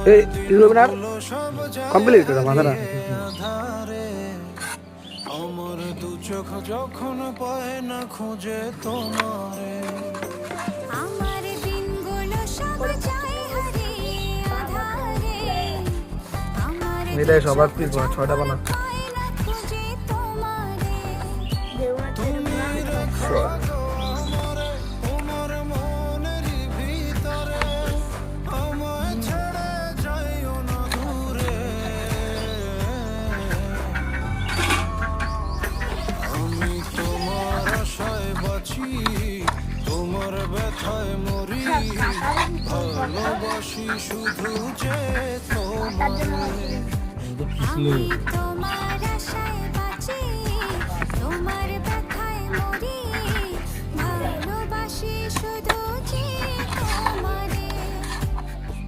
এই ইলুমিনার কমপ্লিট করে মাথাটা আমার দু চোখ যখন পায় না খুঁজে তোমারে আমার দিনগুলো সব যায় হারিয়ে আঁধারে আমার এটাই সবার প্লিজ ছয়টা বানা পায় না খুঁজে তোমারে তোমার মনের ভিতরে আমায় ছেড়ে যাইও না দূরে আমি তোমার আশায় বাঁচি তোমার ব্যথায় মরি ভালোবাসি শুধু যে তোমারে আমি তোমার আশায়